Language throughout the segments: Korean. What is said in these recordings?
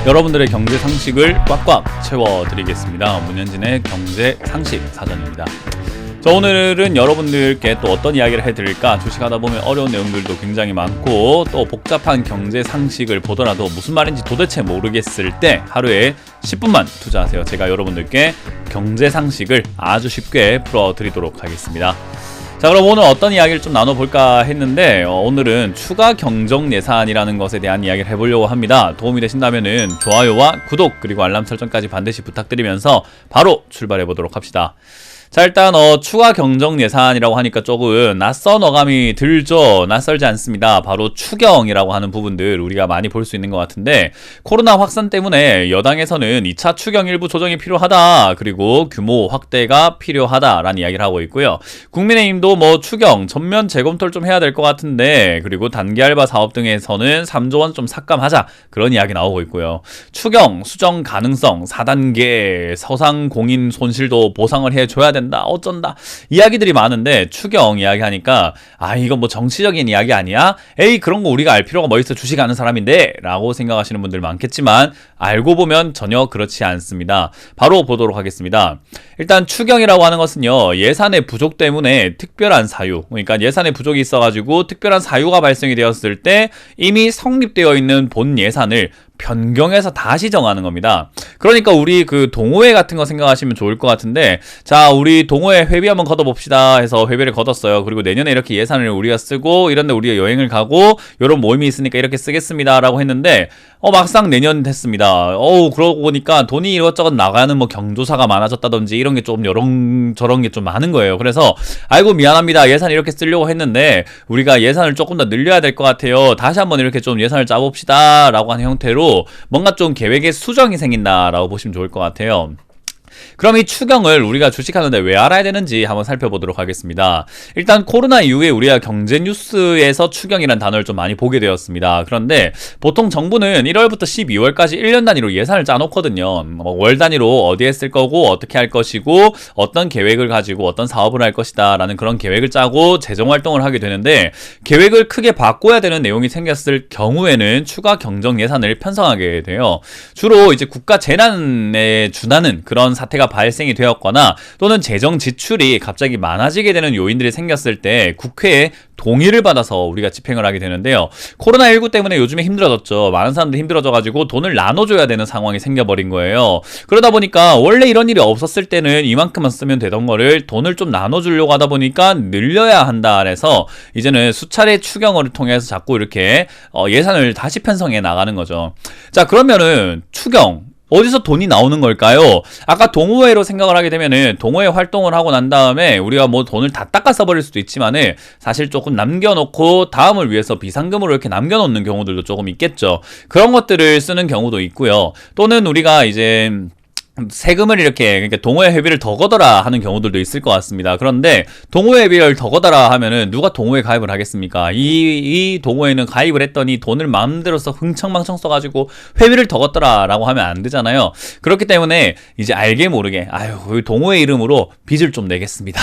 여러분들의 경제 상식을 꽉꽉 채워드리겠습니다. 문현진의 경제 상식 사전입니다. 자, 오늘은 여러분들께 또 어떤 이야기를 해드릴까? 주식하다 보면 어려운 내용들도 굉장히 많고 또 복잡한 경제 상식을 보더라도 무슨 말인지 도대체 모르겠을 때 하루에 10분만 투자하세요. 제가 여러분들께 경제 상식을 아주 쉽게 풀어드리도록 하겠습니다. 자, 그럼 오늘 어떤 이야기를 좀 나눠볼까 했는데 오늘은 추가 경정 예산이라는 것에 대한 이야기를 해보려고 합니다. 도움이 되신다면은 좋아요와 구독 그리고 알람 설정까지 반드시 부탁드리면서 바로 출발해보도록 합시다. 자, 일단 추가 경정 예산이라고 하니까 조금 낯선 어감이 들죠. 낯설지 않습니다. 바로 추경이라고 하는 부분들 우리가 많이 볼 수 있는 것 같은데, 코로나 확산 때문에 여당에서는 2차 추경 일부 조정이 필요하다, 그리고 규모 확대가 필요하다라는 이야기를 하고 있고요. 국민의힘도 추경 전면 재검토를 좀 해야 될 것 같은데, 그리고 단기 알바 사업 등에서는 3조 원 좀 삭감하자, 그런 이야기 나오고 있고요. 추경 수정 가능성 4단계 서상공인 손실도 보상을 해줘야 된다, 어쩐다 이야기들이 많은데, 추경 이야기 하니까 이건 정치적인 이야기 아니야? 에이, 그런 거 우리가 알 필요가 뭐 있어, 주식 아는 사람인데 라고 생각하시는 분들 많겠지만 알고 보면 전혀 그렇지 않습니다. 바로 보도록 하겠습니다. 일단 추경이라고 하는 것은요, 예산의 부족 때문에 특별한 사유, 그러니까 예산의 부족이 있어가지고 특별한 사유가 발생이 되었을 때 이미 성립되어 있는 본 예산을 변경해서 다시 정하는 겁니다. 그러니까 우리 그 동호회 같은 거 생각하시면 좋을 것 같은데, 자, 우리 동호회 회비 한번 걷어봅시다 해서 회비를 걷었어요. 그리고 내년에 이렇게 예산을 우리가 쓰고 이런데 우리가 여행을 가고 이런 모임이 있으니까 이렇게 쓰겠습니다 라고 했는데 막상 내년 됐습니다. 그러고 보니까 돈이 이것저것 나가는 경조사가 많아졌다든지 이런 게 좀 저런 게 좀 많은 거예요. 그래서 아이고 미안합니다, 예산 이렇게 쓰려고 했는데 우리가 예산을 조금 더 늘려야 될 것 같아요, 다시 한번 이렇게 좀 예산을 짜봅시다 라고 하는 형태로 뭔가 좀 계획의 수정이 생긴다라고 보시면 좋을 것 같아요. 그럼 이 추경을 우리가 주식하는데 왜 알아야 되는지 한번 살펴보도록 하겠습니다. 일단 코로나 이후에 우리가 경제 뉴스에서 추경이라는 단어를 좀 많이 보게 되었습니다. 그런데 보통 정부는 1월부터 12월까지 1년 단위로 예산을 짜놓거든요. 월 단위로 어디에 쓸 거고 어떻게 할 것이고 어떤 계획을 가지고 어떤 사업을 할 것이다 라는 그런 계획을 짜고 재정활동을 하게 되는데, 계획을 크게 바꿔야 되는 내용이 생겼을 경우에는 추가 경정 예산을 편성하게 돼요. 주로 이제 국가 재난에 준하는 그런 사태가 발생이 되었거나 또는 재정 지출이 갑자기 많아지게 되는 요인들이 생겼을 때 국회에 동의를 받아서 우리가 집행을 하게 되는데요. 코로나19 때문에 요즘에 힘들어졌죠. 많은 사람들이 힘들어져가지고 돈을 나눠줘야 되는 상황이 생겨버린 거예요. 그러다 보니까 원래 이런 일이 없었을 때는 이만큼만 쓰면 되던 거를 돈을 좀 나눠주려고 하다 보니까 늘려야 한다 해서 이제는 수차례 추경을 통해서 자꾸 이렇게 예산을 다시 편성해 나가는 거죠. 자, 그러면은 추경 어디서 돈이 나오는 걸까요? 아까 동호회로 생각을 하게 되면은 동호회 활동을 하고 난 다음에 우리가 돈을 다 닦아 써버릴 수도 있지만은 사실 조금 남겨놓고 다음을 위해서 비상금으로 이렇게 남겨놓는 경우들도 조금 있겠죠. 그런 것들을 쓰는 경우도 있고요. 또는 우리가 이제 세금을 이렇게, 그러니까 동호회 회비를 더 걷어라 하는 경우들도 있을 것 같습니다. 그런데 동호회 회비를 더 걷어라 하면은 누가 동호회 가입을 하겠습니까? 이 동호회는 가입을 했더니 돈을 마음대로 써 흥청망청 써가지고 회비를 더 걷더라 라고 하면 안 되잖아요. 그렇기 때문에 이제 알게 모르게 동호회 이름으로 빚을 좀 내겠습니다.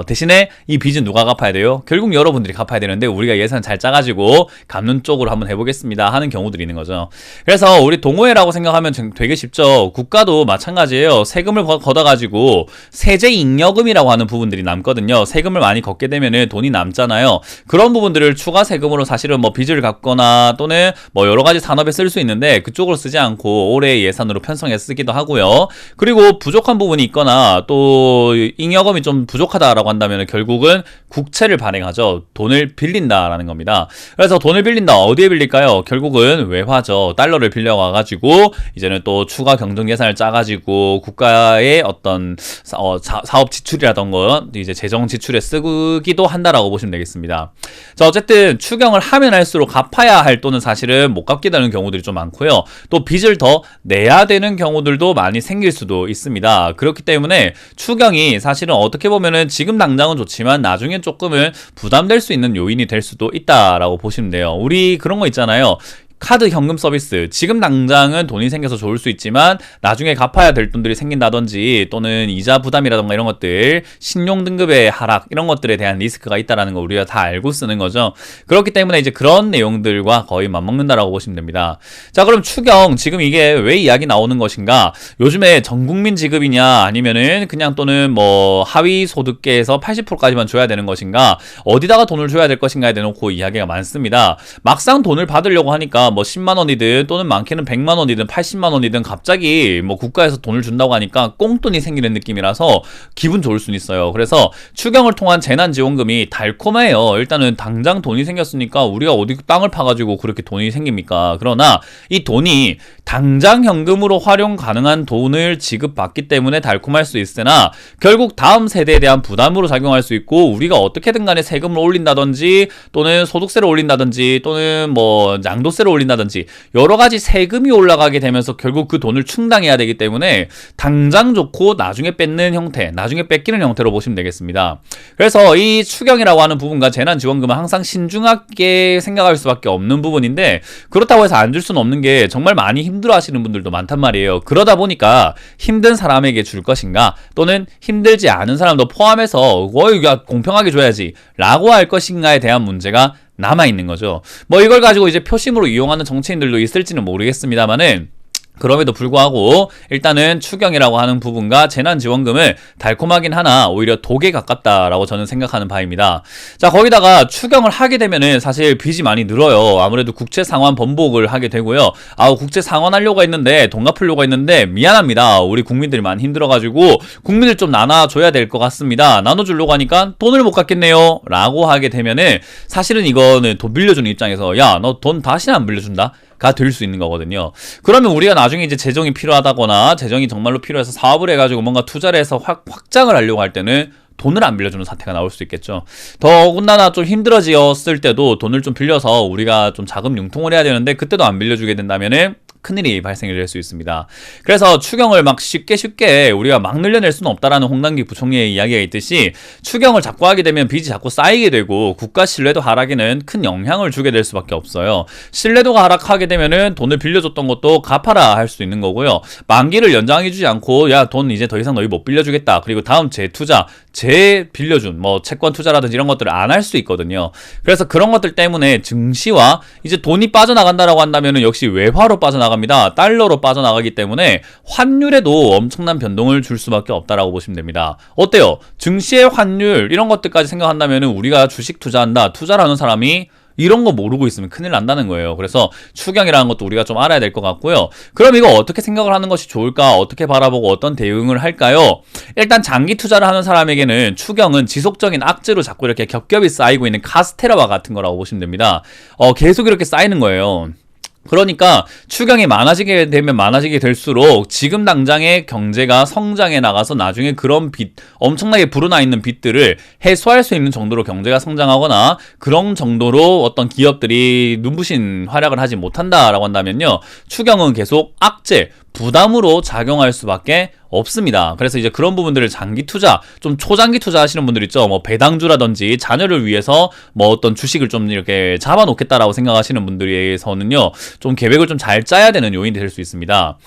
대신에 이 빚은 누가 갚아야 돼요? 결국 여러분들이 갚아야 되는데 우리가 예산 잘 짜가지고 갚는 쪽으로 한번 해보겠습니다 하는 경우들이 있는 거죠. 그래서 우리 동호회라고 생각하면 되게 쉽죠. 국가도 마찬가지예요. 세금을 걷어가지고 세제 잉여금이라고 하는 부분들이 남거든요. 세금을 많이 걷게 되면은 돈이 남잖아요. 그런 부분들을 추가 세금으로 사실은 빚을 갚거나 또는 여러 가지 산업에 쓸 수 있는데 그쪽으로 쓰지 않고 올해 예산으로 편성해서 쓰기도 하고요. 그리고 부족한 부분이 있거나 또 잉여금이 좀 부족하다라고 한다면 결국은 국채를 발행하죠. 돈을 빌린다라는 겁니다. 그래서 돈을 빌린다. 어디에 빌릴까요? 결국은 외화죠. 달러를 빌려와가지고 이제는 또 추가 경정 예산을 짜가지고 국가의 어떤 사업 지출이라던가 이제 재정 지출에 쓰기도 한다라고 보시면 되겠습니다. 자, 어쨌든 추경을 하면 할수록 갚아야 할 돈은 사실은 못 갚게 되는 경우들이 좀 많고요. 또 빚을 더 내야 되는 경우들도 많이 생길 수도 있습니다. 그렇기 때문에 추경이 사실은 어떻게 보면은 지금 당장은 좋지만 나중엔 조금은 부담될 수 있는 요인이 될 수도 있다라고 보시면 돼요. 우리 그런 거 있잖아요. 카드 현금 서비스, 지금 당장은 돈이 생겨서 좋을 수 있지만 나중에 갚아야 될 돈들이 생긴다든지 또는 이자 부담이라던가 이런 것들, 신용 등급의 하락 이런 것들에 대한 리스크가 있다라는 거 우리가 다 알고 쓰는 거죠. 그렇기 때문에 이제 그런 내용들과 거의 맞먹는다라고 보시면 됩니다. 자, 그럼 추경, 지금 이게 왜 이야기 나오는 것인가? 요즘에 전국민 지급이냐 아니면은 그냥 또는 뭐 하위 소득계에서 80%까지만 줘야 되는 것인가, 어디다가 돈을 줘야 될 것인가에 대놓고 이야기가 많습니다. 막상 돈을 받으려고 하니까 뭐 10만 원이든 또는 많게는 100만 원이든 80만 원이든 갑자기 뭐 국가에서 돈을 준다고 하니까 꽁돈이 생기는 느낌이라서 기분 좋을 수는 있어요. 그래서 추경을 통한 재난지원금이 달콤해요. 일단은 당장 돈이 생겼으니까 우리가 어디 땅을 파가지고 그렇게 돈이 생깁니까? 그러나 이 돈이 당장 현금으로 활용 가능한 돈을 지급받기 때문에 달콤할 수 있으나 결국 다음 세대에 대한 부담으로 작용할 수 있고, 우리가 어떻게든 간에 세금을 올린다든지 또는 소득세를 올린다든지 또는 뭐 양도세를 올린다든지 여러 가지 세금이 올라가게 되면서 결국 그 돈을 충당해야 되기 때문에 당장 좋고 나중에 뺏는 형태, 나중에 뺏기는 형태로 보시면 되겠습니다. 그래서 이 추경이라고 하는 부분과 재난지원금은 항상 신중하게 생각할 수밖에 없는 부분인데, 그렇다고 해서 안 줄 수는 없는 게 정말 많이 힘들어 하시는 분들도 많단 말이에요. 그러다 보니까 힘든 사람에게 줄 것인가 또는 힘들지 않은 사람도 포함해서 공평하게 줘야지 라고 할 것인가에 대한 문제가 남아있는 거죠. 뭐 이걸 가지고 이제 표심으로 이용하는 정치인들도 있을지는 모르겠습니다만은, 그럼에도 불구하고 일단은 추경이라고 하는 부분과 재난지원금을 달콤하긴 하나 오히려 독에 가깝다라고 저는 생각하는 바입니다. 자, 거기다가 추경을 하게 되면은 사실 빚이 많이 늘어요. 아무래도 국채 상환 번복을 하게 되고요. 국채 상환하려고 했는데 돈 갚으려고 했는데 미안합니다. 우리 국민들이 많이 힘들어가지고 국민들 좀 나눠줘야 될 것 같습니다. 나눠주려고 하니까 돈을 못 갚겠네요 라고 하게 되면은 사실은 이거는 돈 빌려주는 입장에서 야, 너 돈 다시는 안 빌려준다? 가 될 수 있는 거거든요. 그러면 우리가 나중에 이제 재정이 필요하다거나 재정이 정말로 필요해서 사업을 해가지고 뭔가 투자를 해서 확장을 하려고 할 때는 돈을 안 빌려주는 사태가 나올 수 있겠죠. 더군다나 좀 힘들어졌을 때도 돈을 좀 빌려서 우리가 좀 자금 융통을 해야 되는데 그때도 안 빌려주게 된다면은 큰일이 발생이 될 수 있습니다. 그래서 추경을 막 쉽게 우리가 막 늘려낼 수는 없다라는 홍남기 부총리의 이야기가 있듯이 추경을 자꾸 하게 되면 빚이 자꾸 쌓이게 되고 국가 신뢰도 하락에는 큰 영향을 주게 될 수밖에 없어요. 신뢰도가 하락하게 되면은 돈을 빌려줬던 것도 갚아라 할 수 있는 거고요. 만기를 연장해주지 않고 야, 돈 이제 더 이상 너희 못 빌려주겠다. 그리고 다음 재투자, 재빌려준 뭐 채권 투자라든지 이런 것들을 안 할 수 있거든요. 그래서 그런 것들 때문에 증시와 이제 돈이 빠져나간다라고 한다면은 역시 외화로 빠져나갑니다. 달러로 빠져나가기 때문에 환율에도 엄청난 변동을 줄 수밖에 없다라고 보시면 됩니다. 어때요? 증시의 환율 이런 것들까지 생각한다면 우리가 주식 투자한다, 투자를 하는 사람이 이런 거 모르고 있으면 큰일 난다는 거예요. 그래서 추경이라는 것도 우리가 좀 알아야 될 것 같고요. 그럼 이거 어떻게 생각을 하는 것이 좋을까? 어떻게 바라보고 어떤 대응을 할까요? 일단 장기 투자를 하는 사람에게는 추경은 지속적인 악재로 자꾸 이렇게 겹겹이 쌓이고 있는 카스테라와 같은 거라고 보시면 됩니다. 계속 이렇게 쌓이는 거예요. 그러니까 추경이 많아지게 되면 많아지게 될수록 지금 당장의 경제가 성장해 나가서 나중에 그런 빚, 엄청나게 불어나 있는 빚들을 해소할 수 있는 정도로 경제가 성장하거나 그런 정도로 어떤 기업들이 눈부신 활약을 하지 못한다라고 한다면요, 추경은 계속 악재, 부담으로 작용할 수밖에 없습니다. 그래서 이제 그런 부분들을 장기 투자, 좀 초장기 투자 하시는 분들 있죠. 뭐 배당주라든지 자녀를 위해서 뭐 어떤 주식을 좀 이렇게 잡아놓겠다라고 생각하시는 분들에서는요, 좀 계획을 좀 잘 짜야 되는 요인이 될 수 있습니다.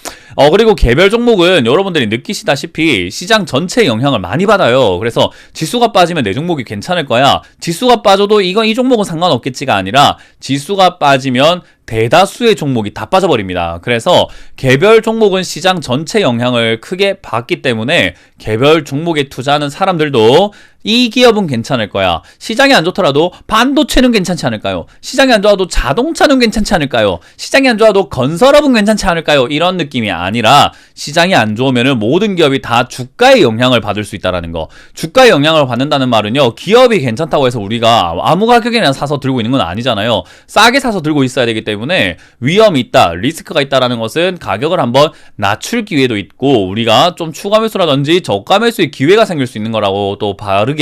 그리고 개별 종목은 여러분들이 느끼시다시피 시장 전체에 영향을 많이 받아요. 그래서 지수가 빠지면 내 종목이 괜찮을 거야. 지수가 빠져도 이 종목은 상관없겠지가 아니라 지수가 빠지면 대다수의 종목이 다 빠져버립니다. 그래서 개별 종목은 시장 전체 영향을 크게 받기 때문에 개별 종목에 투자하는 사람들도 이 기업은 괜찮을 거야. 시장이 안 좋더라도 반도체는 괜찮지 않을까요? 시장이 안 좋아도 자동차는 괜찮지 않을까요? 시장이 안 좋아도 건설업은 괜찮지 않을까요? 이런 느낌이 아니라 시장이 안 좋으면 모든 기업이 다 주가의 영향을 받을 수 있다는 거. 주가의 영향을 받는다는 말은요, 기업이 괜찮다고 해서 우리가 아무 가격이나 사서 들고 있는 건 아니잖아요. 싸게 사서 들고 있어야 되기 때문에 위험이 있다, 리스크가 있다는 것은 가격을 한번 낮출 기회도 있고 우리가 좀 추가 매수라든지 저가 매수의 기회가 생길 수 있는 거라고 또 바르게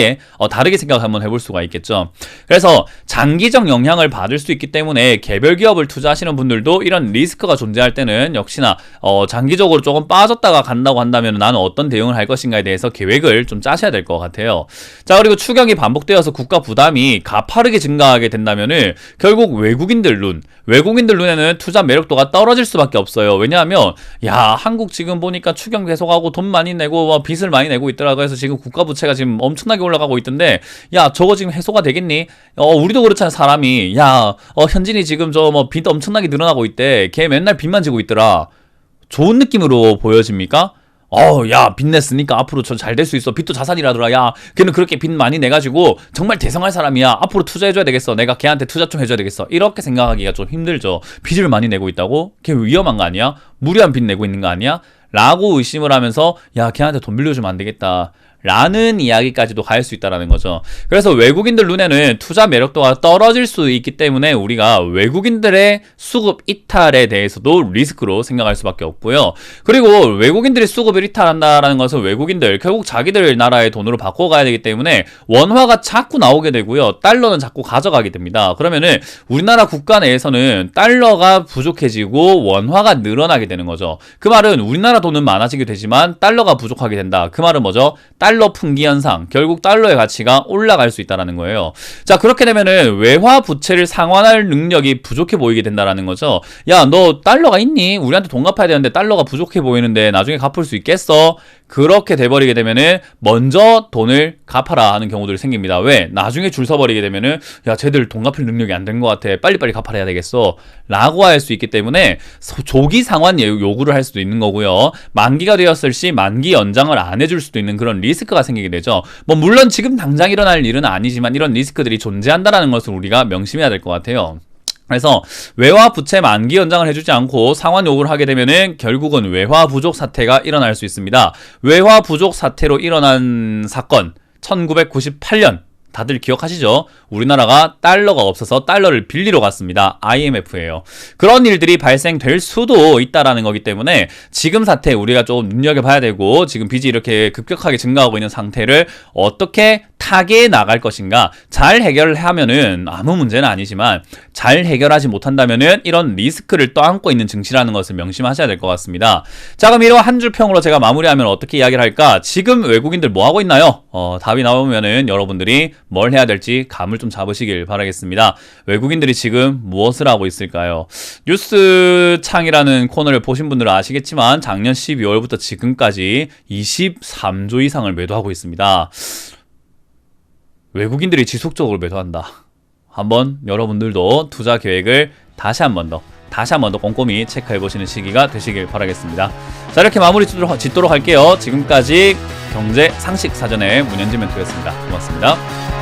다르게 생각 한번 해볼 수가 있겠죠. 그래서 장기적 영향을 받을 수 있기 때문에 개별 기업을 투자하시는 분들도 이런 리스크가 존재할 때는 역시나 장기적으로 조금 빠졌다가 간다고 한다면 나는 어떤 대응을 할 것인가에 대해서 계획을 좀 짜셔야 될 것 같아요. 자, 그리고 추경이 반복되어서 국가 부담이 가파르게 증가하게 된다면은 결국 외국인들 눈에는 투자 매력도가 떨어질 수밖에 없어요. 왜냐하면 야, 한국 지금 보니까 추경 계속하고 돈 많이 내고 빚을 많이 내고 있더라고 해서 지금 국가 부채가 지금 엄청나게 올라가고 있던데, 야, 저거 지금 해소가 되겠니? 우리도 그렇잖아. 사람이 야, 현진이 지금 저 빚 엄청나게 늘어나고 있대. 걔 맨날 빚만 지고 있더라. 좋은 느낌으로 보여집니까? 야, 빚 냈으니까 앞으로 저 잘 될 수 있어. 빚도 자산이라더라. 야, 걔는 그렇게 빚 많이 내가지고 정말 대성할 사람이야. 앞으로 투자해줘야 되겠어. 내가 걔한테 투자 좀 해줘야 되겠어. 이렇게 생각하기가 좀 힘들죠. 빚을 많이 내고 있다고? 걔 위험한 거 아니야? 무리한 빚 내고 있는 거 아니야? 라고 의심을 하면서 야, 걔한테 돈 빌려주면 안 되겠다 라는 이야기까지도 갈 수 있다는 거죠. 그래서 외국인들 눈에는 투자 매력도가 떨어질 수 있기 때문에 우리가 외국인들의 수급 이탈에 대해서도 리스크로 생각할 수밖에 없고요. 그리고 외국인들이 수급을 이탈한다는 것은 외국인들 결국 자기들 나라의 돈으로 바꿔가야 되기 때문에 원화가 자꾸 나오게 되고요. 달러는 자꾸 가져가게 됩니다. 그러면은 우리나라 국가 내에서는 달러가 부족해지고 원화가 늘어나게 되는 거죠. 그 말은 우리나라 돈은 많아지게 되지만 달러가 부족하게 된다. 그 말은 뭐죠? 달러 풍기 현상, 결국 달러의 가치가 올라갈 수 있다는 거예요. 자, 그렇게 되면은 외화 부채를 상환할 능력이 부족해 보이게 된다는 거죠. 야, 너 달러가 있니? 우리한테 돈 갚아야 되는데 달러가 부족해 보이는데 나중에 갚을 수 있겠어? 그렇게 돼버리게 되면은 먼저 돈을 갚아라 하는 경우들이 생깁니다. 왜? 나중에 줄 서버리게 되면은 야, 쟤들 돈 갚을 능력이 안 된 것 같아. 빨리빨리 갚아야 되겠어. 라고 할 수 있기 때문에 조기 상환 요구를 할 수도 있는 거고요. 만기가 되었을 시 만기 연장을 안 해줄 수도 있는 그런 리스크가 생기게 되죠. 물론 지금 당장 일어날 일은 아니지만 이런 리스크들이 존재한다는 것을 우리가 명심해야 될 것 같아요. 그래서 외화 부채 만기 연장을 해주지 않고 상환 요구를 하게 되면은 결국은 외화 부족 사태가 일어날 수 있습니다. 외화 부족 사태로 일어난 사건 1998년 다들 기억하시죠? 우리나라가 달러가 없어서 달러를 빌리러 갔습니다. IMF예요. 그런 일들이 발생될 수도 있다라는 거기 때문에 지금 사태 우리가 좀 눈여겨봐야 되고, 지금 빚이 이렇게 급격하게 증가하고 있는 상태를 어떻게 타개해 나갈 것인가. 잘 해결을 하면은 아무 문제는 아니지만 잘 해결하지 못한다면은 이런 리스크를 떠안고 있는 증시라는 것을 명심하셔야 될 것 같습니다. 자, 그럼 이런 한 줄 평으로 제가 마무리하면 어떻게 이야기를 할까? 지금 외국인들 뭐 하고 있나요? 답이 나오면은 여러분들이 뭘 해야 될지 감을 좀 잡으시길 바라겠습니다. 외국인들이 지금 무엇을 하고 있을까요? 뉴스창이라는 코너를 보신 분들은 아시겠지만 작년 12월부터 지금까지 23조 이상을 매도하고 있습니다. 외국인들이 지속적으로 매도한다. 한번 여러분들도 투자 계획을 다시 한 번 더 꼼꼼히 체크해보시는 시기가 되시길 바라겠습니다. 자, 이렇게 마무리 짓도록 할게요. 지금까지 경제 상식 사전의 문현진 멘토였습니다. 고맙습니다.